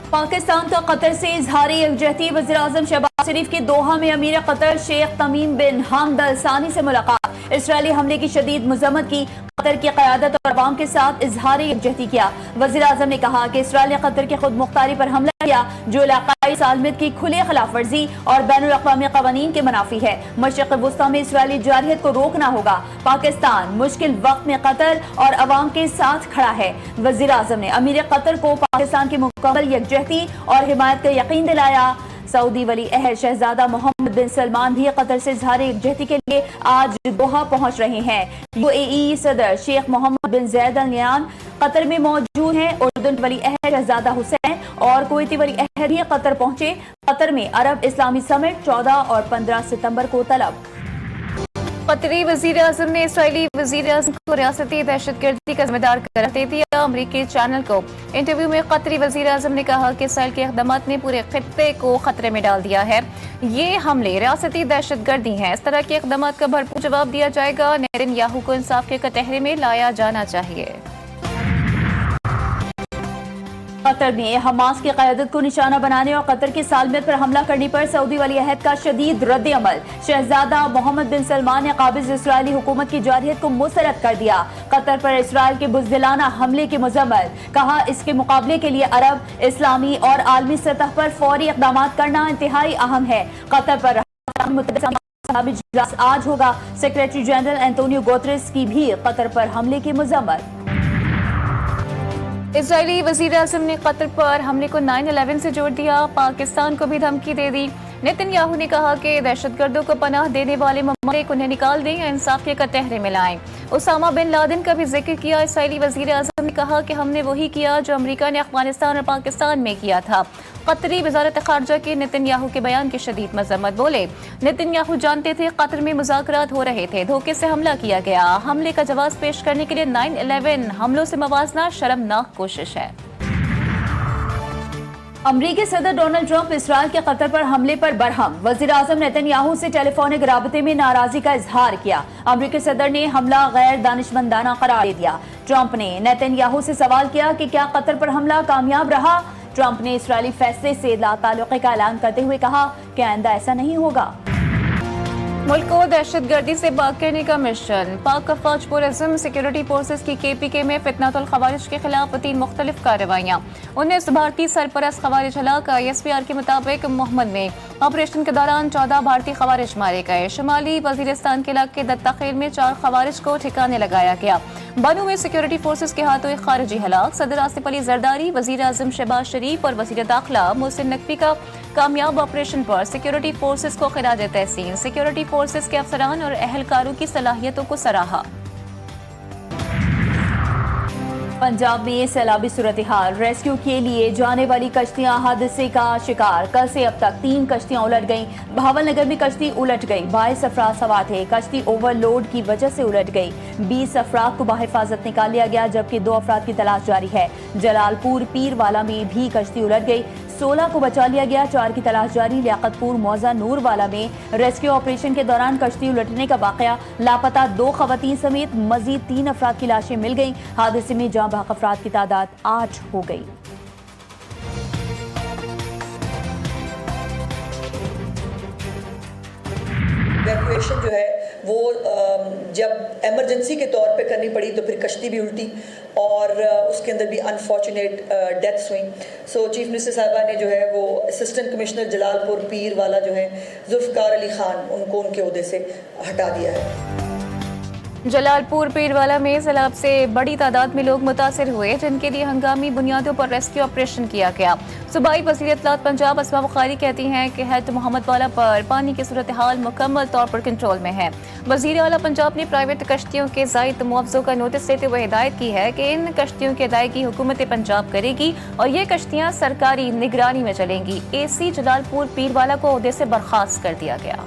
पाकिस्तान का कतर से इजहार यकजहती। वज़ीर-ए-आज़म शहबाज शरीफ की दोहा में अमीर कतर शेख तमीम बिन हमद अल सानी से मुलाकात। इसराइली हमले की शदीद मज़म्मत की। कतर की क़यादत और अवाम के साथ इजहार यकजहती किया। वज़ीर-ए-आज़म ने कहा कि इसराइल ने कतर की खुद मुख्तारी पर हमला किया, जो इलाक़ाई सालमियत की खुली खिलाफ वर्जी और बैनुल-अक़वामी क़वानीन के मुनाफी है। मशरिक़ वुस्ता में इसराइली जारहियत को रोकना होगा। पाकिस्तान मुश्किल वक्त में कतर और अवाम के साथ खड़ा है। वज़ीर-ए-आज़म ने अमीर कतर को पाकिस्तान की मुकम्मल यकजहती और हिमायत का यकीन दिलाया। सऊदी वली अहद शहजादा मोहम्मद बिन सलमान भी कतर से इजहार यकजहती के लिए आज दोहा पहुंच रहे हैं। यूएई सदर शेख मोहम्मद बिन ज़ैद अल नहयान कतर में मौजूद हैं। उर्दन वली अहद शहजादा हुसैन और कुवैती वली अहद भी कतर पहुंचे। कतर में अरब इस्लामी समिट 14 और 15 सितंबर को तलब। कतरी वज़ीर-ए-आज़म ने इसराइली वज़ीर-ए-आज़म को रियासती दहशतगर्दी का जिम्मेदार करार दे दिया। अमरीकी चैनल को इंटरव्यू में कतरी वज़ीर-ए-आज़म ने कहा कि इसराइल के इक़दामात ने पूरे खित्ते को खतरे में डाल दिया है। ये हमले रियासती दहशतगर्दी हैं। इस तरह के इक़दामात का भरपूर जवाब दिया जाएगा। नेतन्याहू को इंसाफ के कटहरे में लाया जाना चाहिए। कतर में हमास की क़यादत को निशाना बनाने और कतर की सालमियत पर हमला करने पर सऊदी वली अहद का शदीद रद्द अमल। शहजादा मोहम्मद बिन सलमान ने काबिज इसराइली हुकूमत की जारहियत को मुस्तरद कर दिया। कतर पर इसराइल के बुज़दिलाना हमले की मज़म्मत। कहा, इसके मुकाबले के लिए अरब, इस्लामी और आलमी सतह पर फौरी इक़दामात करना इंतहाई अहम है। कतर पर इजलास आज होगा। सेक्रेटरी जनरल एंटोनियो गुतेरेस की भी कतर पर हमले की मज़म्मत। इजरायली वज़ीर-ए-आज़म ने कतर पर हमले को 9/11 से जोड़ दिया। पाकिस्तान को भी धमकी दे दी। नेतन्याहू ने कहा कि दहशतगर्दों को पनाह देने वाले ममालिक उन्हें निकाल दें या इंसाफ के कटहरे में लाएं। उसामा बिन लादेन का भी जिक्र किया। इसराइली वज़ीर-ए-आज़म ने कहा कि हमने वही किया जो अमेरिका ने अफगानिस्तान और पाकिस्तान में किया था। कतरी वज़ारत ख़ारजा के नेतन्याहू के बयान की शदीद मज़म्मत। बोले, नेतन्याहू जानते थे कतर में मुज़ाकरात हो रहे थे, धोखे से हमला किया गया। हमले का जवाब पेश करने के लिए 9/11 हमलों से मवाजना शर्मनाक कोशिश है। अमरीकी सदर डोनाल्ड ट्रंप इसराइल के कतर पर हमले पर बरहम। वज़ीर-ए-आज़म नेतन्याहू से टेलीफोनिक राबते में नाराजगी का इजहार किया। अमरीकी सदर ने हमला गैर दानिशमंदाना करार दे दिया। ट्रंप ने नेतन्याहू से सवाल किया कि क्या कतर पर हमला कामयाब रहा। ट्रंप ने इसराइली फैसले से लाताल्लुक़ी का ऐलान करते हुए कहा कि आइंदा ऐसा नहीं होगा। मुल्क को दहशतगर्दी से बाग करने का मिशन। पाक अफवाज पुरज़म सिक्योरिटी फोर्सेस की KPK में फितनतुल खवारिज के खिलाफ 3 मुख्तलिफ कार्रवाइयाँ। 19 भारतीय सरपरस्त खवारिज हलाक। ISPR के मुताबिक मोहम्मद में ऑपरेशन के दौरान 14 भारतीय खवारिज मारे गए। शुमाली वजीरिस्तान के इलाके दत्ताखेल में 4 खवारिज को ठिकाने लगाया गया। बनू में सिक्योरिटी फोर्सेस के हाथों एक खारिजी हलाक। सदर आसिफ अली जरदारी, वज़ीर-ए-आज़म शहबाज शरीफ और वज़ीर दाखिला मोहसिन नकवी का कामयाब ऑपरेशन पर सिक्योरिटी फोर्सेस को खिराज तहसीन। सिक्योरिटी फोर्सेस के अफसरान और अहलकारों की सलाहियतों को सराहा। पंजाब में सैलाबी सूरत हाल। रेस्क्यू के लिए जाने वाली कश्तियां हादसे का शिकार। कल से अब तक 3 कश्तियां उलट गईं। बहावलनगर में कश्ती उलट गई। 22 अफराद सवार थे। कश्ती ओवरलोड की वजह से उलट गई। 20 अफराद को बाहिफाजत निकाल लिया गया, जबकि 2 अफराद की तलाश जारी है। जलालपुर पीरवाला में भी कश्ती उलट गई। 16 को बचा लिया गया, 4 की तलाश जारी। लियाकतपुर मौजा नूरवाला में रेस्क्यू ऑपरेशन के दौरान कश्ती उलटने का वाकया। लापता 2 खवातीन समेत मजीद 3 अफराद की लाशें मिल गईं। हादसे में जाँ बहक अफराद की तादाद 8 हो गई। इवैक्यूएशन जो है वो जब इमरजेंसी के तौर पे करनी पड़ी तो फिर कश्ती भी उल्टी और उसके अंदर भी अनफॉर्चुनेट डेथ्स हुई। सो चीफ मिनिस्टर साहबा ने जो है वो असिस्टेंट कमिश्नर जलालपुर पीर वाला जो है जुल्फ़कार अली खान, उनको उनके ओहदे से हटा दिया है। जलालपुर पीरवाला में सैलाब से बड़ी तादाद में लोग मुतासिर हुए, जिनके लिए हंगामी बुनियादों पर रेस्क्यू ऑपरेशन किया गया। सूबाई वज़ीर इत्तलात पंजाब असमा बुखारी कहती हैं कि हेड मोहम्मद वाला पर पानी की सूरत हाल मुकम्मल तौर पर कंट्रोल में है। वज़ीर आला पंजाब ने प्राइवेट कश्तियों के ज़ायद मुआवज़ों का नोटिस देते हुए हिदायत की है कि इन कश्तियों की अदायगी हुकूमत पंजाब करेगी और ये कश्तियाँ सरकारी निगरानी में चलेंगी। AC जलालपुर पीरवाला को ओहदे से बर्खास्त कर दिया गया।